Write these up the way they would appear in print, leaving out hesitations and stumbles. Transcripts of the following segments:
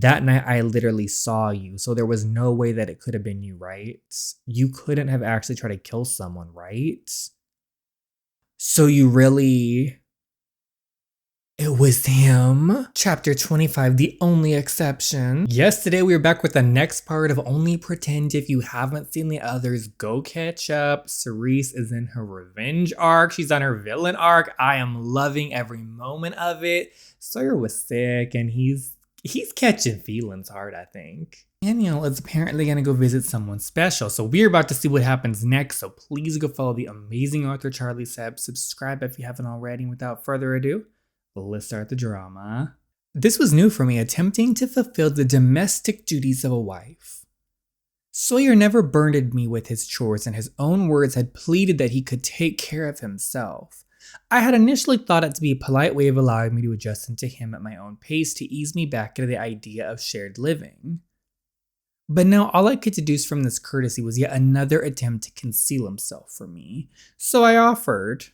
That night, I literally saw you, so there was no way that it could have been you, right? You couldn't have actually tried to kill someone, right? So you really. It was him. Chapter 25, the only exception. Yesterday, we were back with the next part of Only Pretend. If you haven't seen the others, go catch up. Cerise is in her revenge arc. She's on her villain arc. I am loving every moment of it. Sawyer was sick, and he's catching feelings hard, I think. Daniel is apparently going to go visit someone special, so we're about to see what happens next, so please go follow the amazing author Charlie Seb. Subscribe if you haven't already. Without further ado, let's start the drama. This was new for me, attempting to fulfill the domestic duties of a wife. Sawyer never burdened me with his chores, and his own words had pleaded that he could take care of himself. I had initially thought it to be a polite way of allowing me to adjust into him at my own pace to ease me back into the idea of shared living. But now all I could deduce from this courtesy was yet another attempt to conceal himself from me, so I offered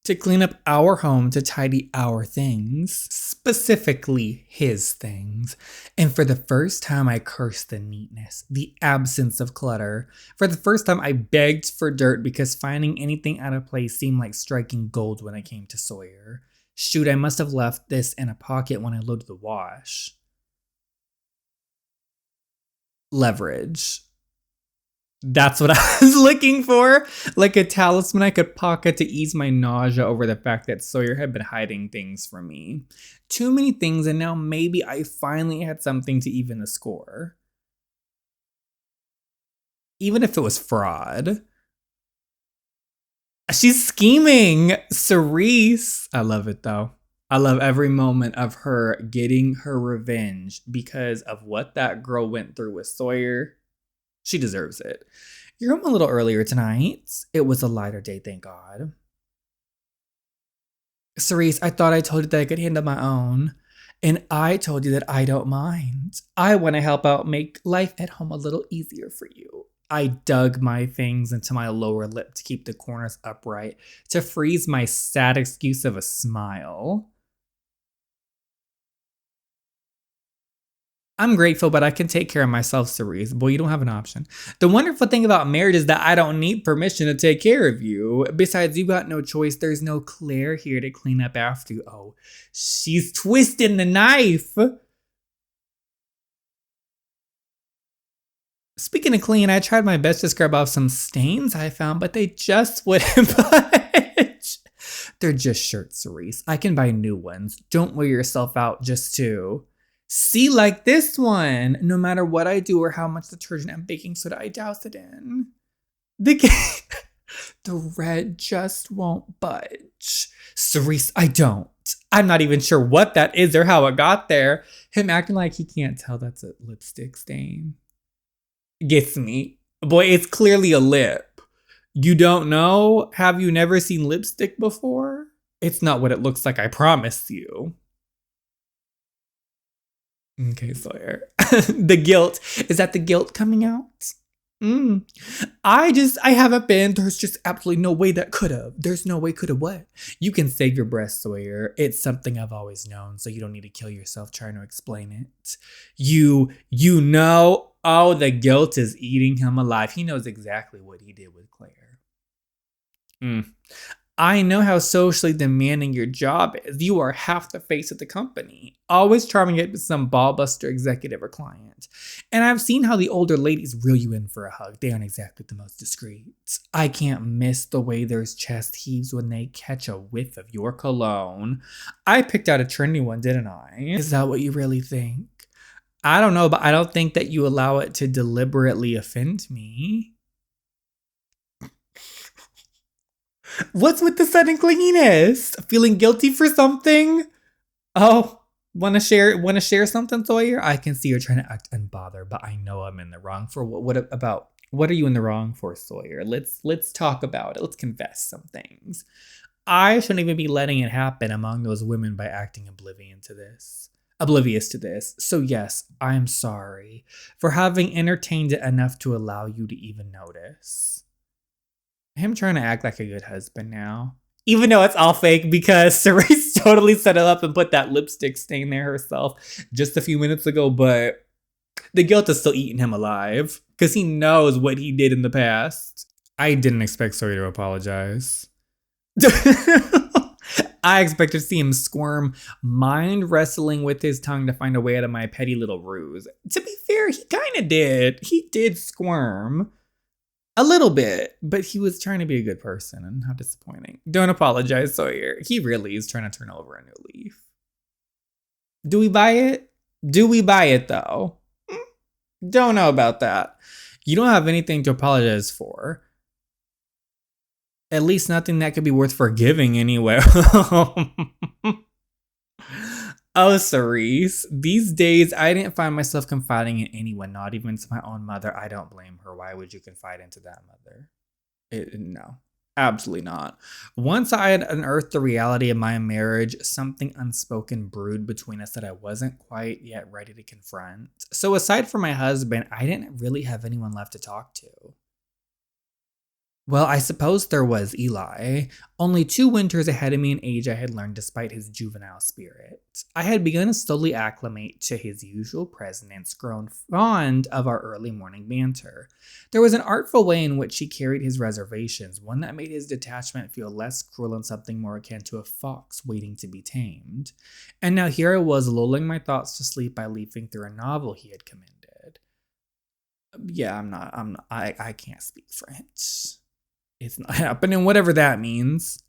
to clean up our home, to tidy our things, specifically his things. And for the first time, I cursed the neatness, the absence of clutter. For the first time, I begged for dirt because finding anything out of place seemed like striking gold when I came to Sawyer. Shoot, I must have left this in a pocket when I loaded the wash. Leverage. That's what I was looking for. Like a talisman I could pocket to ease my nausea over the fact that Sawyer had been hiding things from me. Too many things, and now maybe I finally had something to even the score. Even if it was fraud. She's scheming. Cerise. I love it though. I love every moment of her getting her revenge because of what that girl went through with Sawyer. She deserves it. You're home a little earlier tonight. It was a lighter day, thank God. Cerise, I thought I told you that I could handle my own. And I told you that I don't mind. I want to help out make life at home a little easier for you. I dug my things into my lower lip to keep the corners upright, to freeze my sad excuse of a smile. I'm grateful, but I can take care of myself, Cerise. Boy, you don't have an option. The wonderful thing about marriage is that I don't need permission to take care of you. Besides, you got no choice. There's no Claire here to clean up after you. Oh, she's twisting the knife. Speaking of clean, I tried my best to scrub off some stains I found, but they just wouldn't budge. They're just shirts, Cerise. I can buy new ones. Don't wear yourself out just to. See, like this one. No matter what I do or how much detergent and baking soda I douse it in. The red just won't budge. Cerise, I don't. I'm not even sure what that is or how it got there. Him acting like he can't tell that's a lipstick stain. Gets me. Boy, it's clearly a lip. You don't know? Have you never seen lipstick before? It's not what it looks like, I promise you. Okay, Sawyer. The guilt. Is that the guilt coming out? I haven't been. There's just absolutely no way that could have. There's no way could have what? You can save your breath, Sawyer. It's something I've always known, so you don't need to kill yourself trying to explain it. You know. Oh, the guilt is eating him alive. He knows exactly what he did with Claire. I know how socially demanding your job is. You are half the face of the company, always charming it with some ballbuster executive or client. And I've seen how the older ladies reel you in for a hug. They aren't exactly the most discreet. I can't miss the way their chest heaves when they catch a whiff of your cologne. I picked out a trendy one, didn't I? Is that what you really think? I don't know, but I don't think that you allow it to deliberately offend me. What's with the sudden clinginess? Feeling guilty for something? Oh, wanna share something, Sawyer? I can see you're trying to act unbothered, but I know I'm in the wrong for what are you in the wrong for, Sawyer? Let's talk about it. Let's confess some things. I shouldn't even be letting it happen among those women by acting oblivious to this. So yes, I'm sorry for having entertained it enough to allow you to even notice. Him trying to act like a good husband now. Even though it's all fake because Cerise totally set it up and put that lipstick stain there herself just a few minutes ago, but the guilt is still eating him alive because he knows what he did in the past. I didn't expect Sawyer to apologize. I expected to see him squirm, mind wrestling with his tongue to find a way out of my petty little ruse. To be fair, he kind of did. He did squirm. A little bit, but he was trying to be a good person, and how disappointing. Don't apologize, Sawyer. He really is trying to turn over a new leaf. Do we buy it? Do we buy it, though? Don't know about that. You don't have anything to apologize for. At least nothing that could be worth forgiving anyway. Oh, Cerise. These days, I didn't find myself confiding in anyone, not even to my own mother. I don't blame her. Why would you confide into that mother? No, absolutely not. Once I had unearthed the reality of my marriage, something unspoken brewed between us that I wasn't quite yet ready to confront. So aside from my husband, I didn't really have anyone left to talk to. Well, I suppose there was Eli. Only 2 winters ahead of me in age, I had learned despite his juvenile spirit. I had begun to slowly acclimate to his usual presence, grown fond of our early morning banter. There was an artful way in which he carried his reservations, one that made his detachment feel less cruel and something more akin to a fox waiting to be tamed. And now here I was lulling my thoughts to sleep by leafing through a novel he had commended. Yeah, I can't speak French. It's not happening, whatever that means.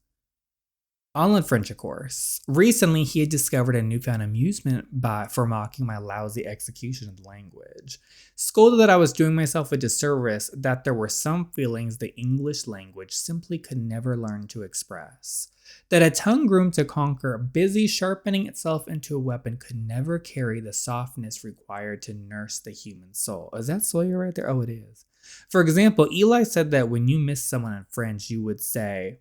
All in French, of course. Recently, he had discovered a newfound amusement for mocking my lousy execution of the language. Scolded that I was doing myself a disservice, that there were some feelings the English language simply could never learn to express. That a tongue groomed to conquer, busy sharpening itself into a weapon, could never carry the softness required to nurse the human soul. Is that Sawyer right there? Oh, it is. For example, Eli said that when you miss someone in French, you would say,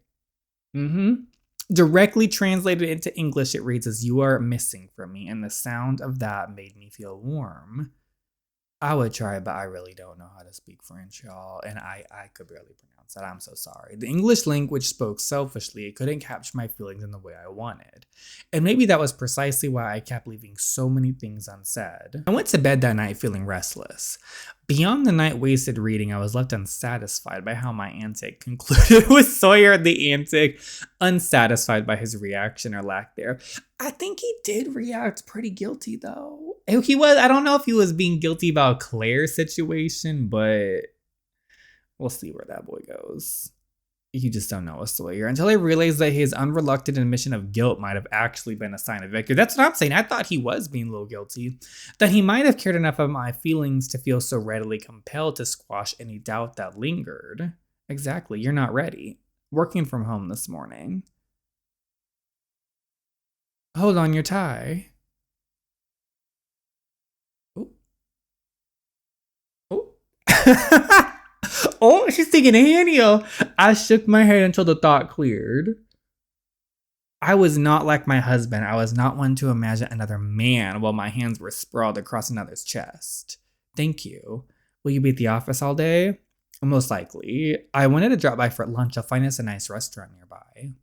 Directly translated into English, it reads as "you are missing from me," and the sound of that made me feel warm. I would try, but I really don't know how to speak French, y'all, and I could barely pronounce that. I'm so sorry. The English language spoke selfishly. It couldn't capture my feelings in the way I wanted. And maybe that was precisely why I kept leaving so many things unsaid. I went to bed that night feeling restless. Beyond the night wasted reading, I was left unsatisfied by how my antic concluded with Sawyer the antic, unsatisfied by his reaction or lack thereof. I think he did react pretty guilty, though. I don't know if he was being guilty about Claire's situation, but we'll see where that boy goes. You just don't know a Sawyer until I realized that his unreluctant admission of guilt might have actually been a sign of victory. That's what I'm saying. I thought he was being a little guilty. That he might have cared enough of my feelings to feel so readily compelled to squash any doubt that lingered. Exactly. You're not ready. Working from home this morning. Hold on your tie. Oh. Oh. Oh, she's taking a hand. I shook my head until the thought cleared. I was not like my husband. I was not one to imagine another man while my hands were sprawled across another's chest. Thank you. Will you be at the office all day? Most likely. I wanted to drop by for lunch. I'll find us a nice restaurant nearby.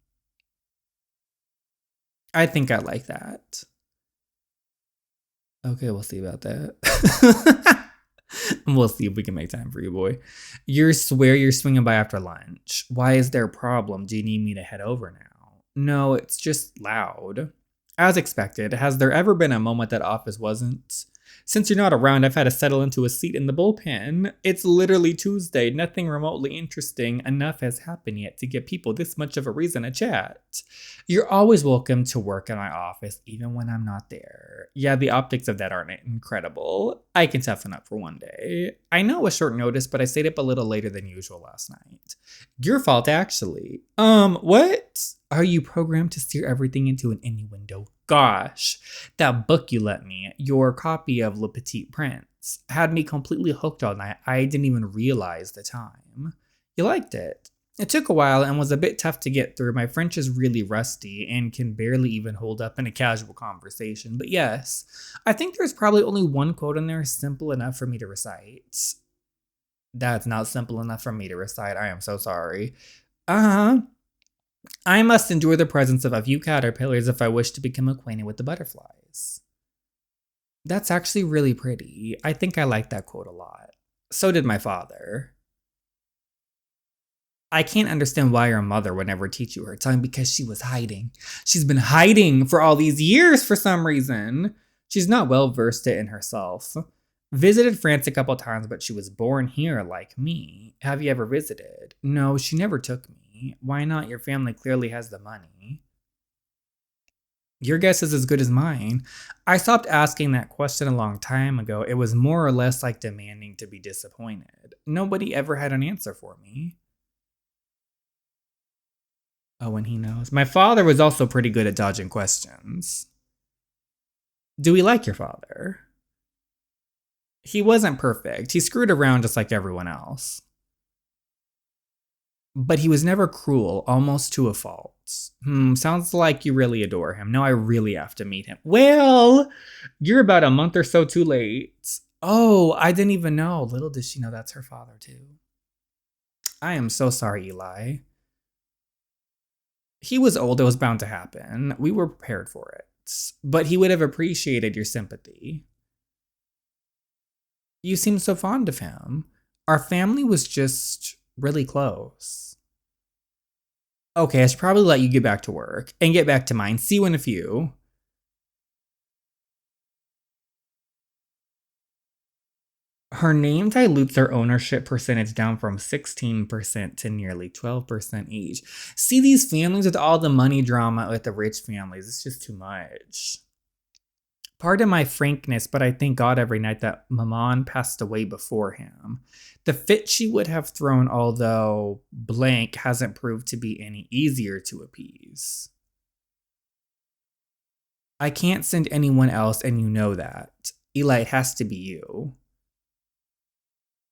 I think I like that. Okay, we'll see about that. We'll see if we can make time for you, boy. You swear you're swinging by after lunch. Why is there a problem? Do you need me to head over now? No, it's just loud. As expected, has there ever been a moment that office wasn't? Since you're not around, I've had to settle into a seat in the bullpen. It's literally Tuesday. Nothing remotely interesting enough has happened yet to give people this much of a reason to chat. You're always welcome to work in my office, even when I'm not there. Yeah, the optics of that aren't incredible. I can toughen up for one day. I know it was short notice, but I stayed up a little later than usual last night. Your fault, actually. What? Are you programmed to steer everything into an innuendo? Gosh, that book you lent me, your copy of Le Petit Prince, had me completely hooked all night. I didn't even realize the time. You liked it. It took a while and was a bit tough to get through. My French is really rusty and can barely even hold up in a casual conversation. But yes, I think there's probably only one quote in there simple enough for me to recite. That's not simple enough for me to recite. I am so sorry. Uh-huh. I must endure the presence of a few caterpillars if I wish to become acquainted with the butterflies. That's actually really pretty. I think I like that quote a lot. So did my father. I can't understand why your mother would never teach you her tongue because she was hiding. She's been hiding for all these years for some reason. She's not well versed in herself. Visited France a couple times, but she was born here like me. Have you ever visited? No, she never took me. Why not? Your family clearly has the money. Your guess is as good as mine. I stopped asking that question a long time ago. It was more or less like demanding to be disappointed. Nobody ever had an answer for me. Oh, and he knows. My father was also pretty good at dodging questions. Do we like your father? He wasn't perfect. He screwed around just like everyone else. But he was never cruel, almost to a fault. Sounds like you really adore him. Now I really have to meet him. Well, you're about a month or so too late. Oh, I didn't even know. Little did she know that's her father, too. I am so sorry, Eli. He was old, it was bound to happen. We were prepared for it. But he would have appreciated your sympathy. You seem so fond of him. Our family was just really close. Okay, I should probably let you get back to work and get back to mine. See you in a few. Her name dilutes her ownership percentage down from 16% to nearly 12% each. See these families with all the money drama with the rich families. It's just too much. Pardon my frankness, but I thank God every night that Maman passed away before him. The fit she would have thrown, although blank, hasn't proved to be any easier to appease. I can't send anyone else, and you know that. Eli, it has to be you.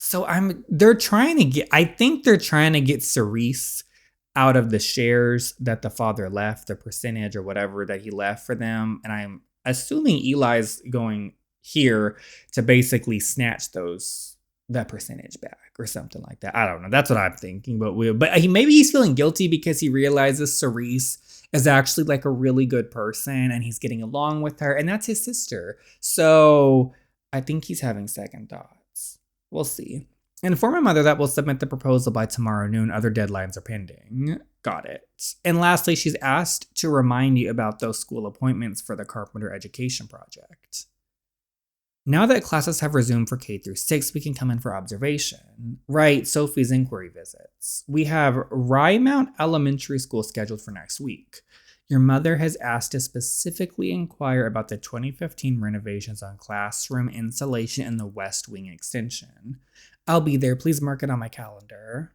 So I think they're trying to get Cerise out of the shares that the father left, the percentage or whatever that he left for them. And I'm assuming Eli's going here to basically snatch that percentage back or something like that. I don't know. That's what I'm thinking. But maybe he's feeling guilty because he realizes Cerise is actually like a really good person and he's getting along with her, and that's his sister. So I think he's having second thoughts. We'll see. Inform my mother that we'll submit the proposal by tomorrow noon. Other deadlines are pending. Got it. And lastly, she's asked to remind you about those school appointments for the Carpenter Education Project. Now that classes have resumed for K through 6, we can come in for observation. Right, Sophie's inquiry visits. We have Rye Mount Elementary School scheduled for next week. Your mother has asked to specifically inquire about the 2015 renovations on classroom insulation and the West Wing extension. I'll be there. Please mark it on my calendar.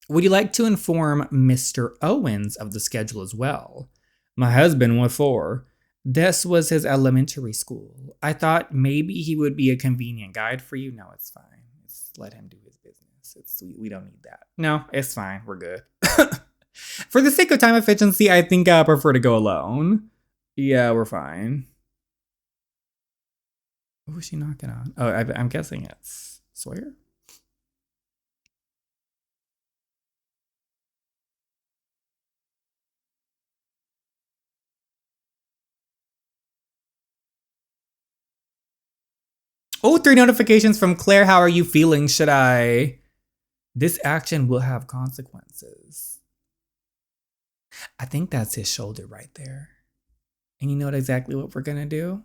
Would you like to inform Mr. Owens of the schedule as well? My husband went for. This was his elementary school. I thought maybe he would be a convenient guide for you. No, it's fine. Just let him do his business. We don't need that. No, it's fine. We're good. For the sake of time efficiency, I think I prefer to go alone. Yeah, we're fine. What was she knocking on? Oh, I'm guessing it's Sawyer? Oh, 3 notifications from Claire. How are you feeling? Should I? This action will have consequences. I think that's his shoulder right there. And you know exactly what we're going to do?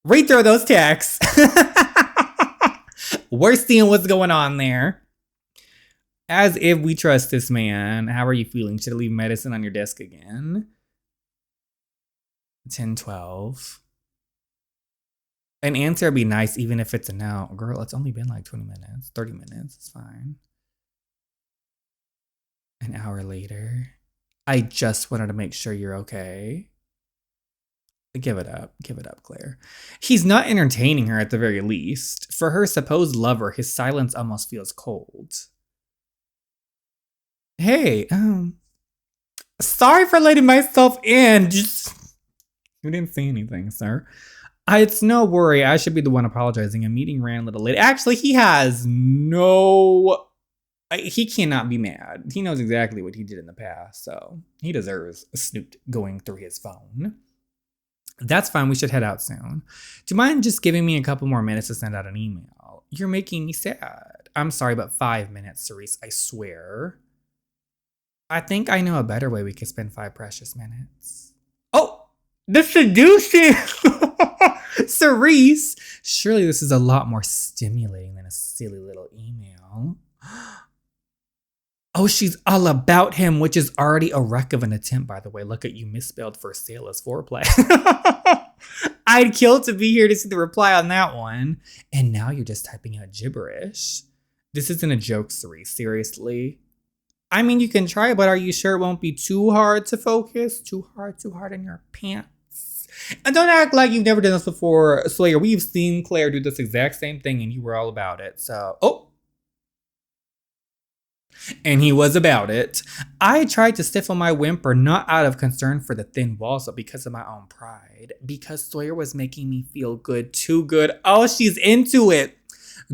Read through those texts. We're seeing what's going on there. As if we trust this man. How are you feeling? Should I leave medicine on your desk again? 10:12. An answer would be nice even if it's a no. Girl, it's only been like 20 minutes, 30 minutes. It's fine. An hour later. I just wanted to make sure you're okay. Give it up. Give it up, Claire. He's not entertaining her at the very least. For her supposed lover, his silence almost feels cold. Hey, sorry for letting myself in. You didn't say anything, sir. It's no worry. I should be the one apologizing. A meeting ran a little late. Actually, he has no He cannot be mad. He knows exactly what he did in the past, so he deserves a snoot going through his phone. That's fine. We should head out soon. Do you mind just giving me a couple more minutes to send out an email? You're making me sad. I'm sorry, but 5 minutes, Cerise, I swear. I think I know a better way we could spend 5 precious minutes. Oh, the seducing! Cerise! Surely this is a lot more stimulating than a silly little email. Oh, she's all about him, which is already a wreck of an attempt, by the way. Look at you, misspelled for sale as foreplay. I'd kill to be here to see the reply on that one. And now you're just typing out gibberish. This isn't a joke, Cerise. Seriously. I mean, you can try, but are you sure it won't be too hard to focus? Too hard in your pants. And don't act like you've never done this before, Sawyer. We've seen Claire do this exact same thing and you were all about it. So, oh. And he was about it. I tried to stiffen my whimper, not out of concern for the thin walls, but because of my own pride. Because Sawyer was making me feel good, too good. Oh, she's into it.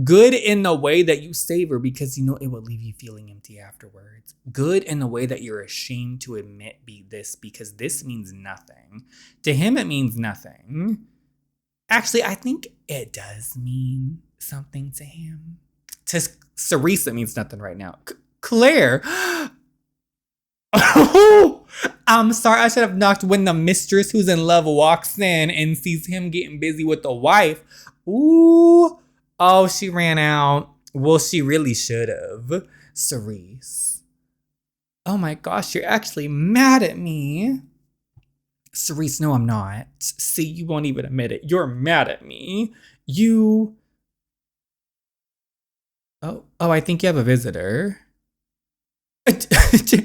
Good in the way that you savor because you know it will leave you feeling empty afterwards. Good in the way that you're ashamed to admit this because this means nothing. To him, it means nothing. Actually, I think it does mean something to him. To Cerise, it means nothing right now. Claire. Oh, I'm sorry. I should have knocked when the mistress who's in love walks in and sees him getting busy with the wife. Ooh. Oh, she ran out. Well, she really should have. Cerise. Oh my gosh, you're actually mad at me. Cerise, no, I'm not. See, you won't even admit it. You're mad at me. You. Oh, I think you have a visitor.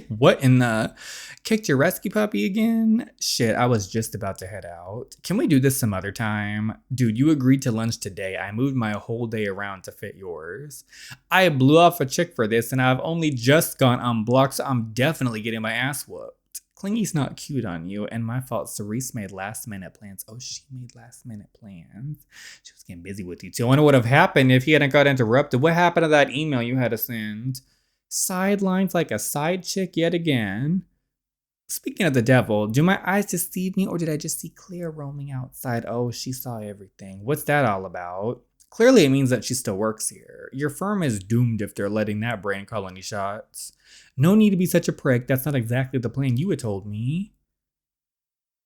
What in the? Kicked your rescue puppy again? Shit, I was just about to head out. Can we do this some other time? Dude, you agreed to lunch today. I moved my whole day around to fit yours. I blew off a chick for this and I've only just gone unblocked, so I'm definitely getting my ass whooped. Clingy's not cute on you, and my fault. Cerise made last minute plans. Oh, she made last minute plans. She was getting busy with you too. I wonder what would have happened if he hadn't got interrupted. What happened to that email you had to send? Sidelines like a side chick yet again. Speaking of the devil, do my eyes deceive me or did I just see Claire roaming outside? Oh, she saw everything. What's that all about? Clearly it means that she still works here. Your firm is doomed if they're letting that brain call any shots. No need to be such a prick. That's not exactly the plan you had told me.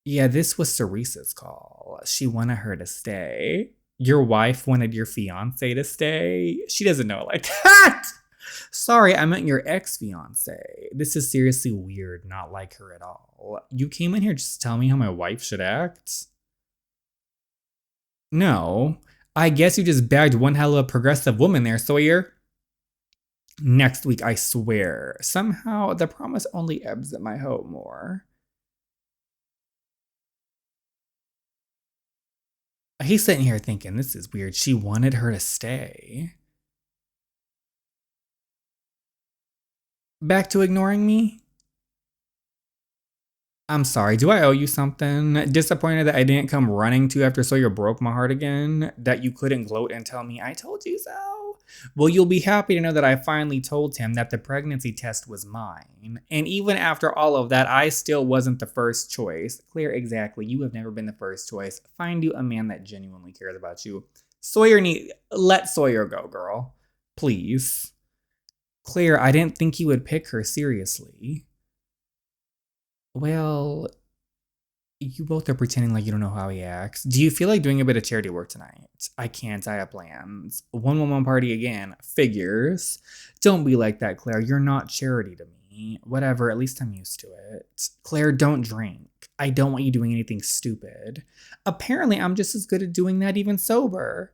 Yeah, this was Cerise's call. She wanted her to stay. Your wife wanted your fiance to stay? She doesn't know it like that. Sorry, I meant your ex-fiance. This is seriously weird, not like her at all. You came in here just to tell me how my wife should act? No. I guess you just bagged one hell of a progressive woman there, Sawyer. Next week, I swear. Somehow, the promise only ebbs at my hope more. He's sitting here thinking, this is weird. She wanted her to stay. Back to ignoring me? I'm sorry, do I owe you something? Disappointed that I didn't come running to after Sawyer broke my heart again? That you couldn't gloat and tell me, I told you so? Well, you'll be happy to know that I finally told him that the pregnancy test was mine. And even after all of that, I still wasn't the first choice. Claire, exactly, you have never been the first choice. Find you a man that genuinely cares about you. Let Sawyer go, girl. Please. Claire, I didn't think you would pick her seriously. Well, you both are pretending like you don't know how he acts. Do you feel like doing a bit of charity work tonight? I can't, I have plans. One party again. Figures. Don't be like that, Claire. You're not charity to me. Whatever, at least I'm used to it. Claire, don't drink. I don't want you doing anything stupid. Apparently, I'm just as good at doing that even sober.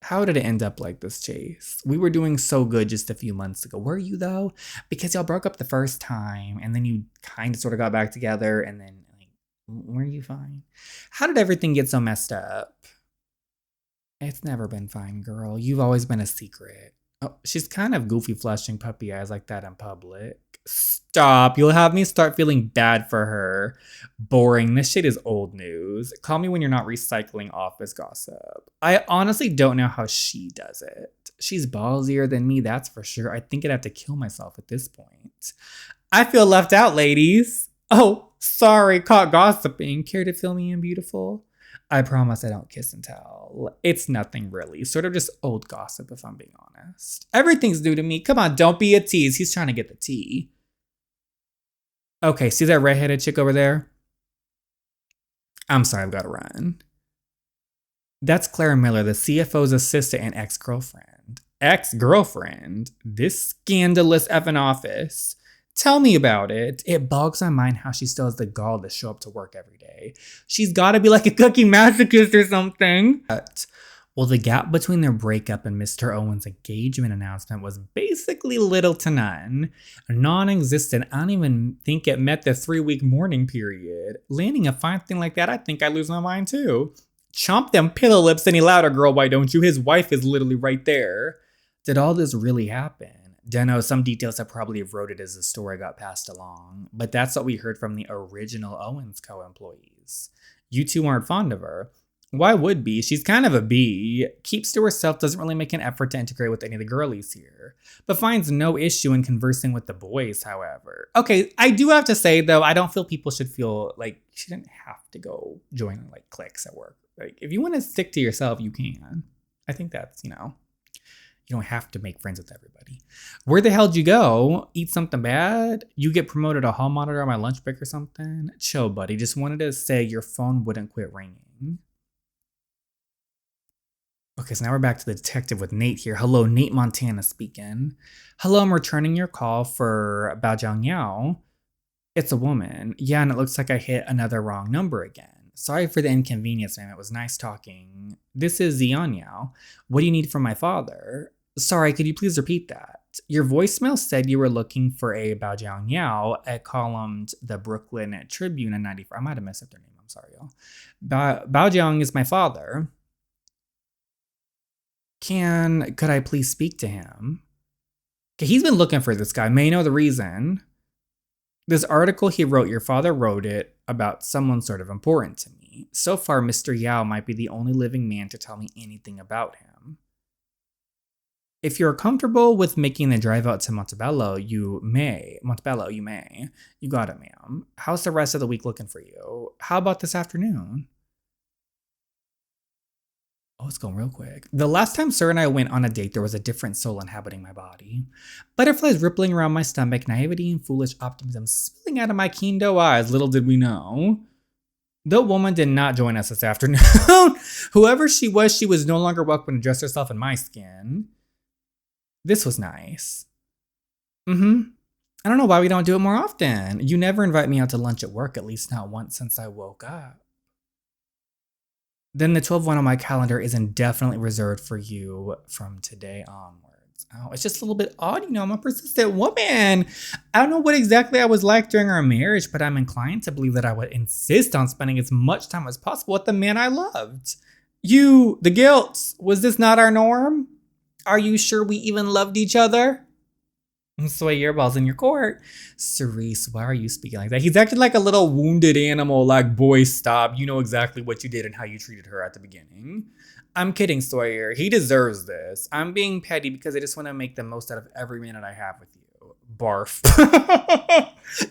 How did it end up like this, Chase? We were doing so good just a few months ago. Were you, though? Because y'all broke up the first time, and then you kind of sort of got back together, and then, like, were you fine? How did everything get so messed up? It's never been fine, girl. You've always been a secret. Oh, she's kind of goofy flashing puppy eyes like that in public. Stop. You'll have me start feeling bad for her. Boring. This shit is old news. Call me when you're not recycling office gossip. I honestly don't know how she does it. She's ballsier than me, that's for sure. I think I'd have to kill myself at this point. I feel left out, ladies. Oh, sorry, caught gossiping. Care to fill me in, beautiful? I promise I don't kiss and tell. It's nothing really. Sort of just old gossip, if I'm being honest. Everything's new to me. Come on, don't be a tease. He's trying to get the tea. Okay, see that redheaded chick over there? I'm sorry, I've got to run. That's Clara Miller, the CFO's assistant and ex-girlfriend. Ex-girlfriend? This scandalous effing office. Tell me about it. It bogs my mind how she still has the gall to show up to work every day. She's got to be like a cookie masochist or something. Well, the gap between their breakup and Mr. Owen's engagement announcement was basically little to none. Non-existent. I don't even think it met the 3-week mourning period. Landing a fine thing like that, I think I lose my mind too. Chomp them pillow lips any louder, girl, why don't you? His wife is literally right there. Did all this really happen? Dunno, some details have probably eroded as the story got passed along, but that's what we heard from the original Owens co-employees. You two aren't fond of her. Why would be? She's kind of a bee. Keeps to herself, doesn't really make an effort to integrate with any of the girlies here, but finds no issue in conversing with the boys, however. Okay, I do have to say, though, I don't feel people should feel like she didn't have to go join, like, cliques at work. Like, if you want to stick to yourself, you can. I think that's, you don't have to make friends with everybody. Where the hell did you go? Eat something bad? You get promoted to hall monitor on my lunch break or something? Chill, buddy. Just wanted to say your phone wouldn't quit ringing. Okay, so now we're back to the detective with Nate here. Hello, Nate Montana speaking. Hello, I'm returning your call for Bao Jiang Yao. It's a woman. Yeah, and it looks like I hit another wrong number again. Sorry for the inconvenience, ma'am. It was nice talking. This is Zion Yao. What do you need from my father? Sorry, could you please repeat that? Your voicemail said you were looking for a Bao Jiang Yao at columned the Brooklyn Tribune in 94. I might have messed up their name. I'm sorry, y'all. Bao Jiang is my father. Could I please speak to him? Okay, he's been looking for this guy. May I know the reason? This article he wrote, your father wrote it about someone sort of important to me. So far, Mr. Yao might be the only living man to tell me anything about him. If you're comfortable with making the drive out to Montebello, you may. You got it, ma'am. How's the rest of the week looking for you? How about this afternoon? Oh, it's going real quick. The last time Sir and I went on a date, there was a different soul inhabiting my body. Butterflies rippling around my stomach, naivety and foolish optimism spilling out of my keen doe eyes. Little did we know. The woman did not join us this afternoon. Whoever she was no longer welcome to dress herself in my skin. This was nice. I don't know why we don't do it more often. You never invite me out to lunch at work, at least not once since I woke up. Then the 12-1 on my calendar is indefinitely reserved for you from today onwards. Oh, it's just a little bit odd, I'm a persistent woman. I don't know what exactly I was like during our marriage, but I'm inclined to believe that I would insist on spending as much time as possible with the man I loved. The guilt, was this not our norm? Are you sure we even loved each other? Sway your balls in your court. Cerise, why are you speaking like that? He's acting like a little wounded animal, like, boy, stop. You know exactly what you did and how you treated her at the beginning. I'm kidding, Sawyer. He deserves this. I'm being petty because I just want to make the most out of every minute I have with you. Barf.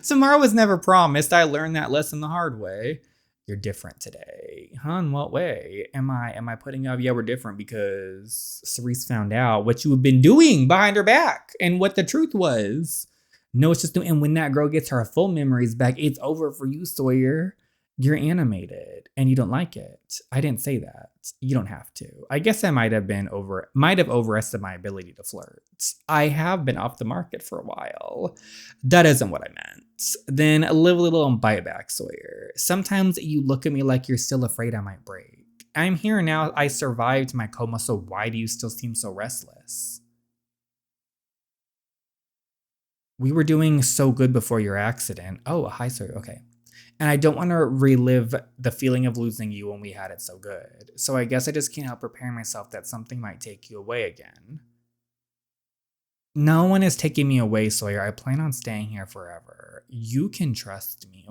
Tomorrow was never promised. I learned that lesson the hard way. You're different today. Huh? In what way? Am I putting up? Yeah, we're different because Cerise found out what you have been doing behind her back and what the truth was. No, it's just new. And when that girl gets her full memories back, it's over for you, Sawyer. You're animated and you don't like it. I didn't say that. You don't have to. I guess I might have overestimated my ability to flirt. I have been off the market for a while. That isn't what I meant. Then live a little and bite back, Sawyer. Sometimes you look at me like you're still afraid I might break. I'm here now. I survived my coma, so why do you still seem so restless? We were doing so good before your accident. Oh, hi, Sawyer. Okay. And I don't want to relive the feeling of losing you when we had it so good. So I guess I just can't help preparing myself that something might take you away again. No one is taking me away, Sawyer. I plan on staying here forever. You can trust me.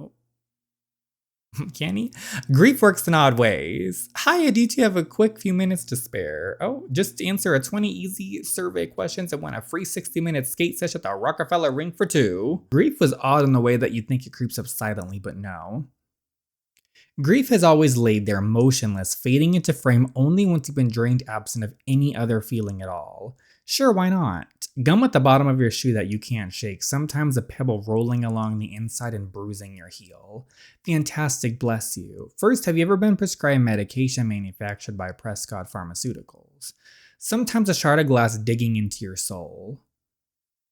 Can he? Grief works in odd ways. Hi, do you have a quick few minutes to spare? Oh, just answer a 20 easy survey questions and win a free 60-minute skate session at the Rockefeller Ring for two. Grief was odd in the way that you'd think it creeps up silently, but no. Grief has always laid there motionless, fading into frame only once you've been drained, absent of any other feeling at all. Sure, why not? Gum at the bottom of your shoe that you can't shake, sometimes a pebble rolling along the inside and bruising your heel. Fantastic, bless you. First, have you ever been prescribed medication manufactured by Prescott Pharmaceuticals? Sometimes a shard of glass digging into your soul.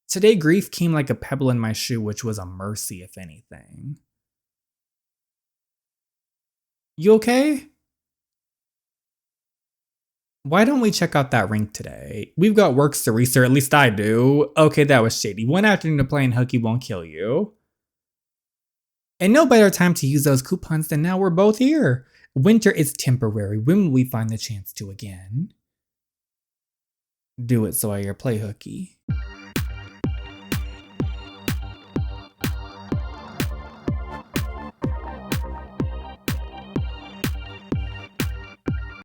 Today, grief came like a pebble in my shoe, which was a mercy, if anything. You okay? Why don't we check out that rink today? We've got work, Cerise, or at least I do. Okay, that was shady. One afternoon of playing hooky won't kill you. And no better time to use those coupons than now we're both here. Winter is temporary. When will we find the chance to again? Do it so I play hooky.